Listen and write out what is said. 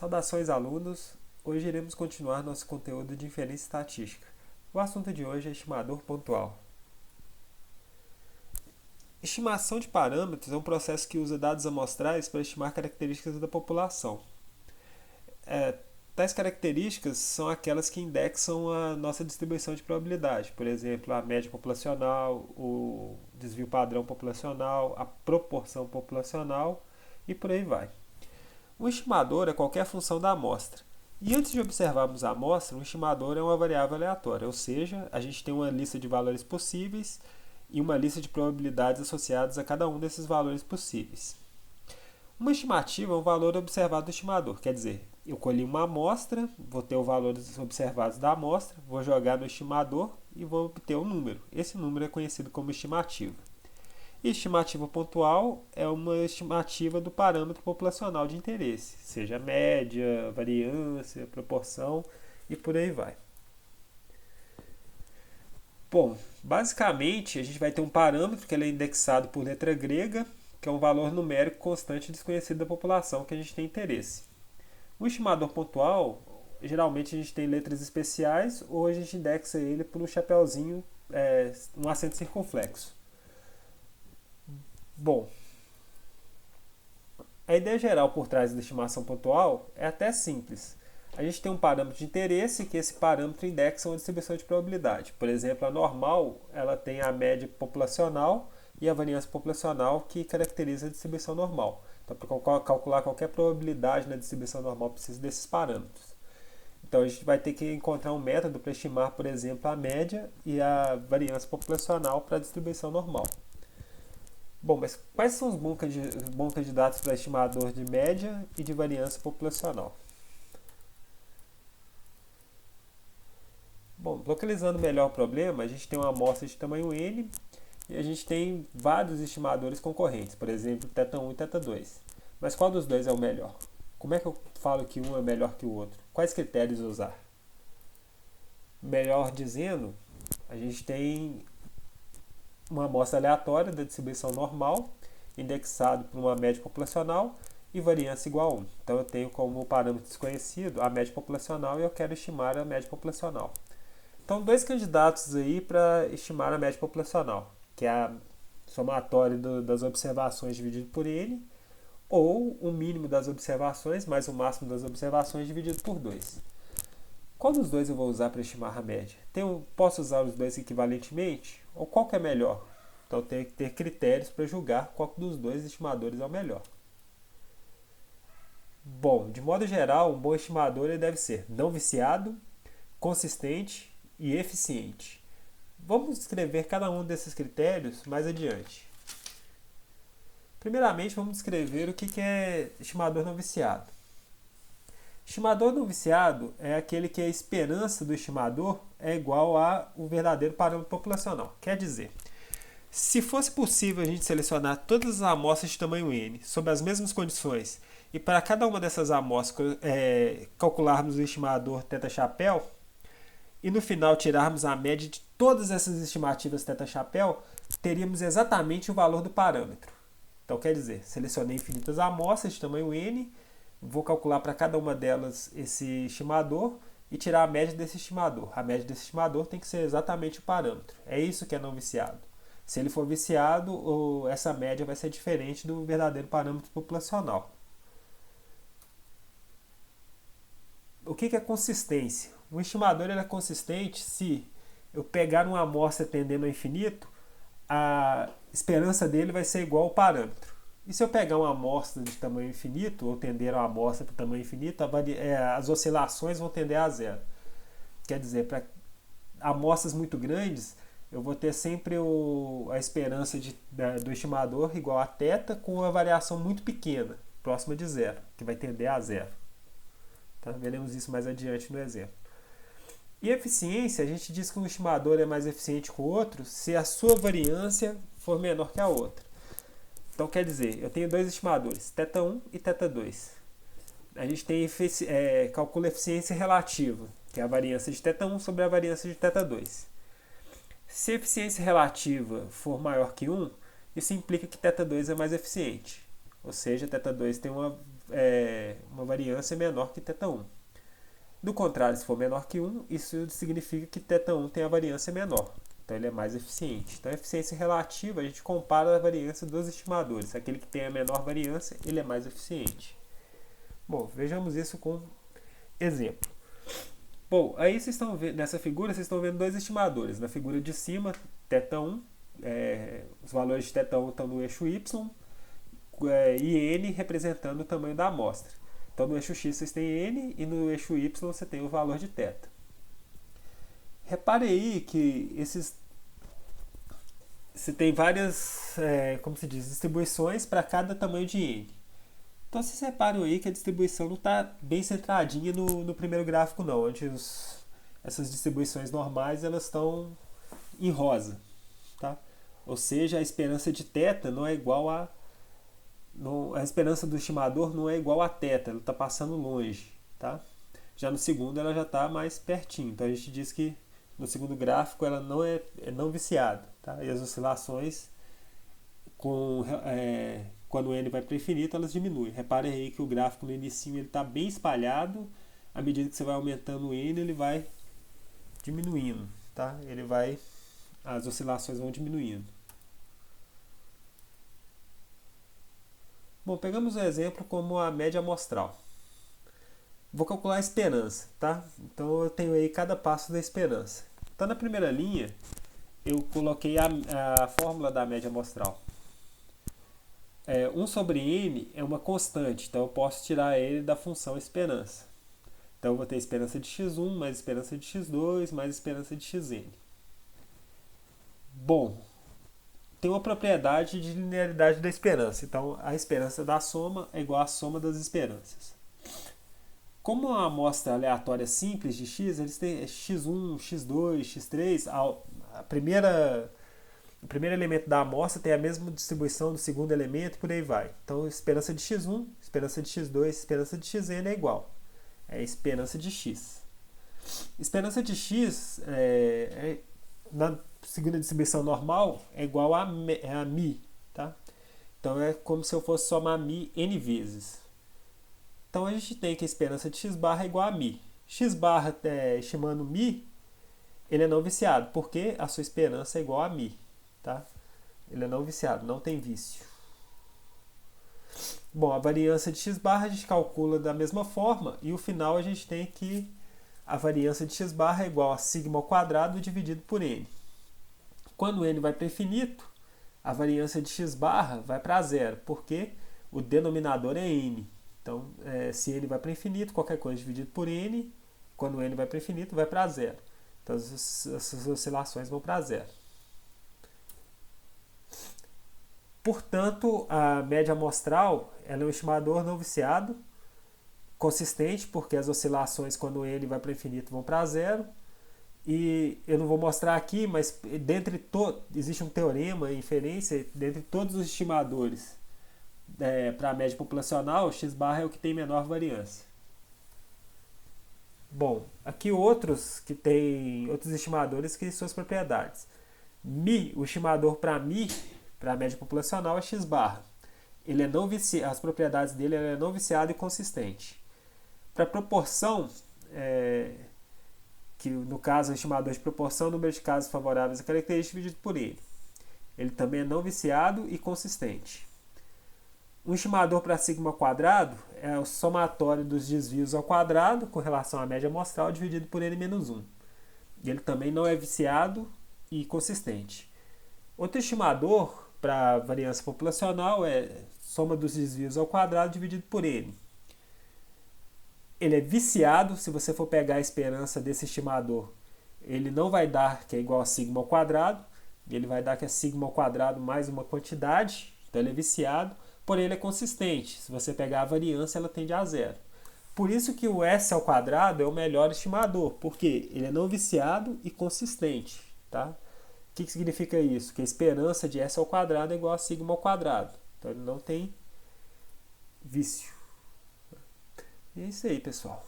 Saudações, alunos! Hoje iremos continuar nosso conteúdo de inferência estatística. O assunto de hoje é estimador pontual. Estimação de parâmetros é um processo que usa dados amostrais para estimar características da população. Tais características são aquelas que indexam a nossa distribuição de probabilidade, por exemplo, a média populacional, o desvio padrão populacional, a proporção populacional e por aí vai. Um estimador é qualquer função da amostra. E antes de observarmos a amostra, um estimador é uma variável aleatória, ou seja, a gente tem uma lista de valores possíveis e uma lista de probabilidades associadas a cada um desses valores possíveis. Uma estimativa é um valor observado do estimador, quer dizer, eu colhi uma amostra, vou ter os valores observados da amostra, vou jogar no estimador e vou obter um número. Esse número é conhecido como estimativa. E estimativa pontual é uma estimativa do parâmetro populacional de interesse, seja média, variância, proporção e por aí vai. Bom, basicamente a gente vai ter um parâmetro que ele é indexado por letra grega, que é um valor numérico constante desconhecido da população que a gente tem interesse. O estimador pontual, geralmente a gente tem letras especiais ou a gente indexa ele por um chapeuzinho, um acento circunflexo. Bom, a ideia geral por trás da estimação pontual é até simples. A gente tem um parâmetro de interesse que esse parâmetro indexa uma distribuição de probabilidade. Por exemplo, a normal ela tem a média populacional e a variância populacional que caracteriza a distribuição normal. Então, para calcular qualquer probabilidade na distribuição normal, precisa desses parâmetros. Então, a gente vai ter que encontrar um método para estimar, por exemplo, a média e a variância populacional para a distribuição normal. Bom, mas quais são os bons candidatos para estimador de média e de variância populacional? Bom, localizando melhor o problema, a gente tem uma amostra de tamanho n e a gente tem vários estimadores concorrentes, por exemplo, θ1 e θ2. Mas qual dos dois é o melhor? Como é que eu falo que um é melhor que o outro? Quais critérios usar? Melhor dizendo, a gente tem uma amostra aleatória da distribuição normal, indexado por uma média populacional e variância igual a 1. Então eu tenho como parâmetro desconhecido a média populacional e eu quero estimar a média populacional. Então, dois candidatos aí para estimar a média populacional, que é a somatória das observações dividido por n, ou o mínimo das observações mais o máximo das observações dividido por 2. Qual dos dois eu vou usar para estimar a média? Posso usar os dois equivalentemente? Ou qual que é melhor? Então eu tenho que ter critérios para julgar qual dos dois estimadores é o melhor. Bom, de modo geral, um bom estimador ele deve ser não viciado, consistente e eficiente. Vamos descrever cada um desses critérios mais adiante. Primeiramente, vamos descrever o que é estimador não viciado. Estimador não viciado é aquele que a esperança do estimador é igual ao verdadeiro parâmetro populacional. Quer dizer, se fosse possível a gente selecionar todas as amostras de tamanho n sob as mesmas condições e para cada uma dessas amostras calcularmos o estimador θ-chapéu e no final tirarmos a média de todas essas estimativas θ-chapéu, teríamos exatamente o valor do parâmetro. Então quer dizer, selecionei infinitas amostras de tamanho n, vou calcular para cada uma delas esse estimador e tirar a média desse estimador. A média desse estimador tem que ser exatamente o parâmetro. É isso que é não viciado. Se ele for viciado, essa média vai ser diferente do verdadeiro parâmetro populacional. O que é consistência? Um estimador ele é consistente se eu pegar uma amostra tendendo ao infinito, a esperança dele vai ser igual ao parâmetro. E se eu pegar uma amostra de tamanho infinito, ou tender uma amostra para tamanho infinito, as oscilações vão tender a zero. Quer dizer, para amostras muito grandes, eu vou ter sempre a esperança do estimador igual a θ com uma variação muito pequena, próxima de zero, que vai tender a zero. Tá? Veremos isso mais adiante no exemplo. E eficiência, a gente diz que um estimador é mais eficiente que o outro se a sua variância for menor que a outra. Então, quer dizer, eu tenho dois estimadores, θ1 e θ2. A gente tem calcula eficiência relativa, que é a variância de θ1 sobre a variância de θ2. Se a eficiência relativa for maior que 1, isso implica que θ2 é mais eficiente. Ou seja, θ2 tem uma uma variância menor que θ1. Do contrário, se for menor que 1, isso significa que θ1 tem a variância menor. Então ele é mais eficiente. Então a eficiência relativa, a gente compara a variância dos estimadores. Aquele que tem a menor variância, ele é mais eficiente. Bom, vejamos isso com exemplo. Bom, aí vocês estão vendo, nessa figura vocês estão vendo dois estimadores. Na figura de cima, θ1, os valores de θ1 estão no eixo y, e n representando o tamanho da amostra. Então no eixo x vocês têm n e no eixo y você tem o valor de θ. Repare aí que você tem várias, como se diz, distribuições para cada tamanho de n. Então vocês reparam aí que a distribuição não está bem centradinha no primeiro gráfico não, onde essas distribuições normais elas estão em rosa, tá? Ou seja, a esperança de θ não é igual a esperança do estimador não é igual a θ, ela está passando longe, tá? Já no segundo ela já está mais pertinho, então a gente diz que no segundo gráfico ela não é não viciada, tá? E as oscilações quando n vai para o infinito elas diminuem. Reparem aí que o gráfico no início ele está bem espalhado, à medida que você vai aumentando o n ele vai diminuindo, tá? As oscilações vão diminuindo. Bom, pegamos um exemplo como a média amostral. Vou calcular a esperança, tá? Então eu tenho aí cada passo da esperança. Então na primeira linha eu coloquei a fórmula da média amostral. 1 sobre n é uma constante, então eu posso tirar ele da função esperança. Então eu vou ter esperança de x1 mais esperança de x2 mais esperança de xn. Bom, tem uma propriedade de linearidade da esperança. Então, a esperança da soma é igual à soma das esperanças. Como uma amostra aleatória simples de x, eles têm x1, x2, x3. O primeiro elemento da amostra tem a mesma distribuição do segundo elemento e por aí vai. Então, esperança de x1, esperança de x2, esperança de xn é igual. É a esperança de x. Esperança de x na segunda distribuição normal é igual a mi, tá? Então é como se eu fosse somar mi n vezes. Então a gente tem que a esperança de x barra é igual a mi. X barra estimando mi, ele é não viciado, porque a sua esperança é igual a mi, tá? Ele é não viciado, não tem vício. Bom, a variância de x barra a gente calcula da mesma forma e o final a gente tem que a variância de x barra é igual a sigma ao quadrado dividido por n. Quando n vai para infinito, a variância de x barra vai para zero, porque o denominador é n. Então, se n vai para infinito, qualquer coisa dividido por n, quando n vai para infinito, vai para zero. Então, essas oscilações vão para zero. Portanto, a média amostral ela é um estimador não viciado, consistente, porque as oscilações quando n vai para infinito vão para zero. E eu não vou mostrar aqui, mas existe um teorema, inferência, dentre todos os estimadores para a média populacional, x barra é o que tem menor variância. Bom, aqui outros estimadores que têm suas propriedades. Mi, o estimador para mi, para a média populacional, é x barra. Ele é não viciado, as propriedades dele é não viciado e consistente. Para proporção, que no caso é o estimador de proporção, o número de casos favoráveis à característica dividido por ele. Ele também é não viciado e consistente. Um estimador para sigma ao quadrado é o somatório dos desvios ao quadrado com relação à média amostral dividido por n menos 1. E ele também não é viciado e consistente. Outro estimador para variância populacional é soma dos desvios ao quadrado dividido por n. Ele é viciado, se você for pegar a esperança desse estimador, ele não vai dar que é igual a sigma ao quadrado, ele vai dar que é sigma ao quadrado mais uma quantidade, então ele é viciado, porém ele é consistente, se você pegar a variância ela tende a zero. Por isso que o S ao quadrado é o melhor estimador, porque ele é não viciado e consistente, tá? O que significa isso? Que a esperança de S ao quadrado é igual a sigma ao quadrado, então ele não tem vício. E é isso aí, pessoal.